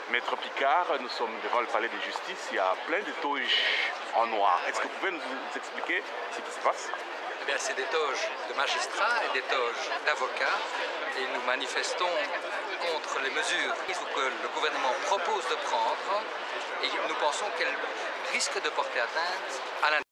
Maître Picard, nous sommes devant le palais de justice, il y a plein de toges en noir. Est-ce que vous pouvez nous expliquer ce qui se passe? Eh bien, c'est des toges de magistrats et des toges d'avocats et nous manifestons contre les mesures que le gouvernement propose de prendre et nous pensons qu'elles risquent de porter atteinte à l'indépendance.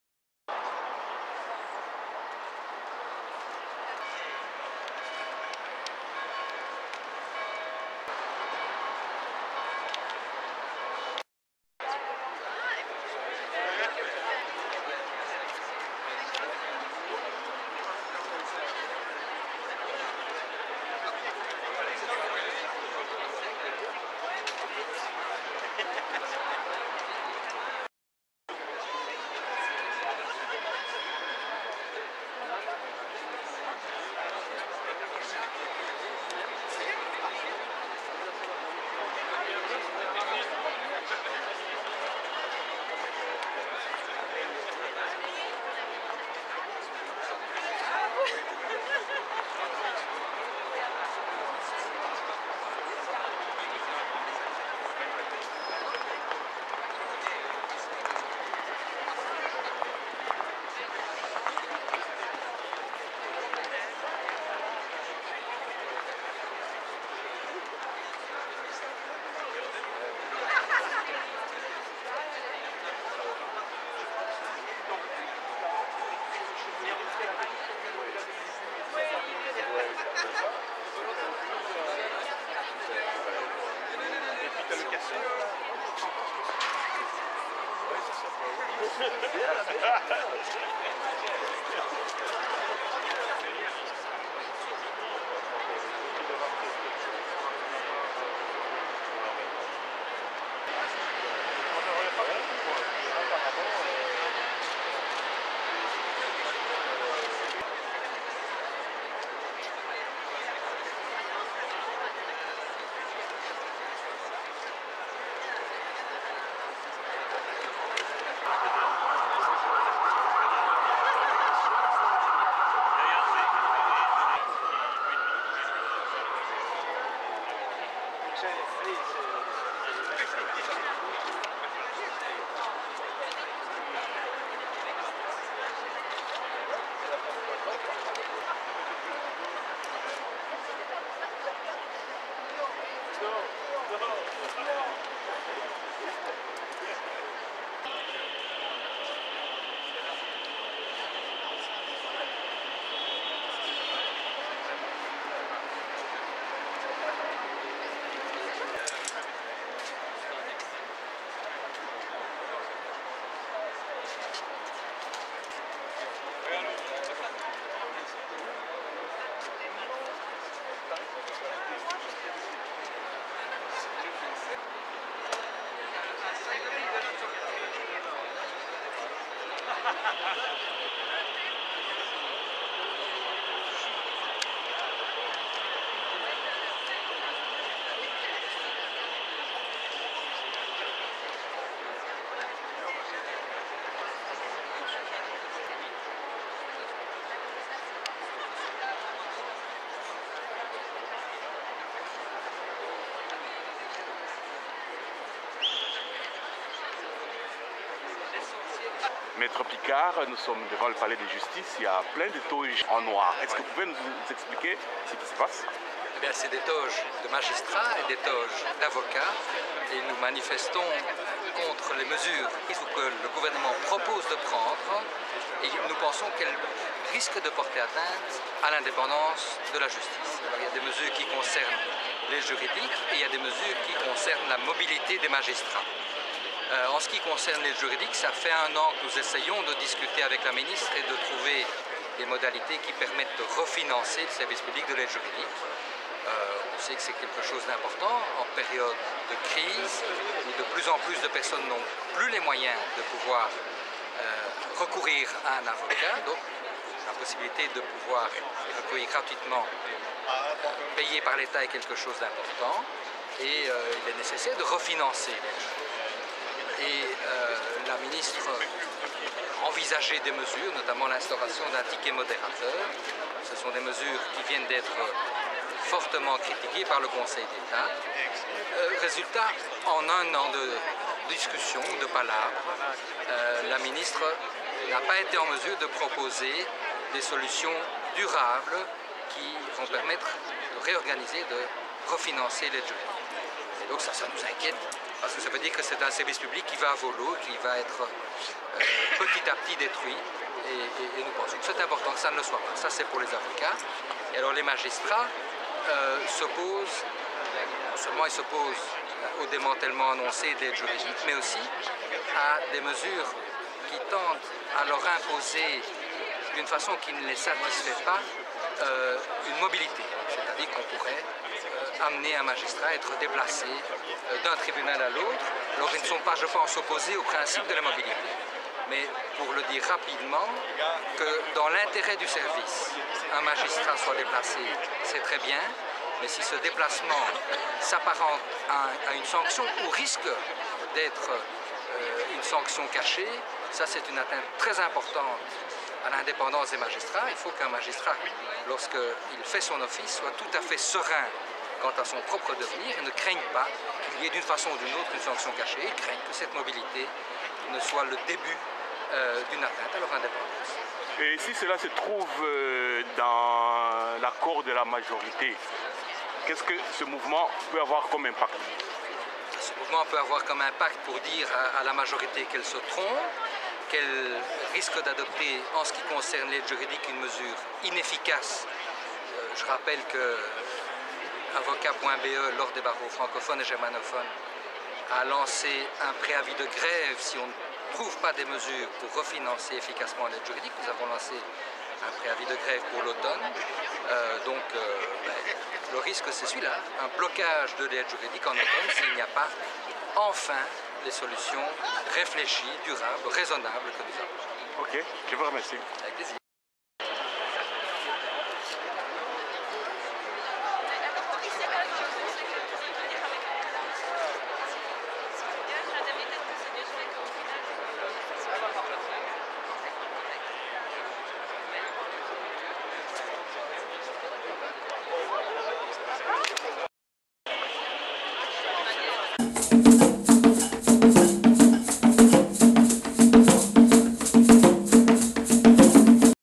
Maître Picard, nous sommes devant le palais de justice, il y a plein de toges en noir. Est-ce que vous pouvez nous expliquer ce qui se passe? Eh bien, c'est des toges de magistrats et des toges d'avocats et nous manifestons contre les mesures que le gouvernement propose de prendre et nous pensons qu'elles risquent de porter atteinte à l'indépendance de la justice. Alors, il y a des mesures qui concernent les juridiques et il y a des mesures qui concernent la mobilité des magistrats. En ce qui concerne les juridiques, ça fait 1 an que nous essayons de discuter avec la ministre et de trouver des modalités qui permettent de refinancer le service public de l'aide juridique. On sait que c'est quelque chose d'important en période de crise où de plus en plus de personnes n'ont plus les moyens de pouvoir recourir à un avocat, donc la possibilité de pouvoir recourir gratuitement payé par l'État est quelque chose d'important et il est nécessaire de refinancer les choses. Et la ministre envisageait des mesures, notamment l'instauration d'un ticket modérateur. Ce sont des mesures qui viennent d'être fortement critiqué par le Conseil d'État. Résultat, en un an de discussion, de palabres, la ministre n'a pas été en mesure de proposer des solutions durables qui vont permettre de réorganiser, de refinancer l'aide juridique. Et donc ça nous inquiète, parce que ça veut dire que c'est un service public qui va à volo, qui va être petit à petit détruit. Et nous pensons que c'est important que ça ne le soit pas. Ça, c'est pour les avocats. Et alors les magistrats s'opposent, non seulement ils s'opposent au démantèlement annoncé de l'aide juridique, mais aussi à des mesures qui tentent à leur imposer, d'une façon qui ne les satisfait pas, une mobilité. C'est-à-dire qu'on pourrait amener un magistrat à être déplacé d'un tribunal à l'autre. Alors ils ne sont pas, je pense, opposés au principe de la mobilité. Mais pour le dire rapidement, que dans l'intérêt du service, un magistrat soit déplacé, c'est très bien, mais si ce déplacement s'apparente à une sanction ou risque d'être une sanction cachée, ça c'est une atteinte très importante à l'indépendance des magistrats. Il faut qu'un magistrat, lorsqu'il fait son office, soit tout à fait serein quant à son propre devenir et ne craigne pas qu'il y ait d'une façon ou d'une autre une sanction cachée. Il craint que cette mobilité ne soit le début d'une atteinte à leur indépendance. Et si cela se trouve dans l'accord de la majorité, qu'est-ce que ce mouvement peut avoir comme impact? Ce mouvement peut avoir comme impact pour dire à la majorité qu'elle se trompe, qu'elle risque d'adopter en ce qui concerne l'aide juridique une mesure inefficace. Je rappelle que avocat.be, lors des barreaux francophones et germanophones, a lancé un préavis de grève si on ne trouve pas des mesures pour refinancer efficacement l'aide juridique. Nous avons lancé un préavis de grève pour l'automne. Le risque, c'est celui-là, un blocage de l'aide juridique en automne s'il n'y a pas enfin les solutions réfléchies, durables, raisonnables que nous avons. Ok, je vous remercie. Avec plaisir.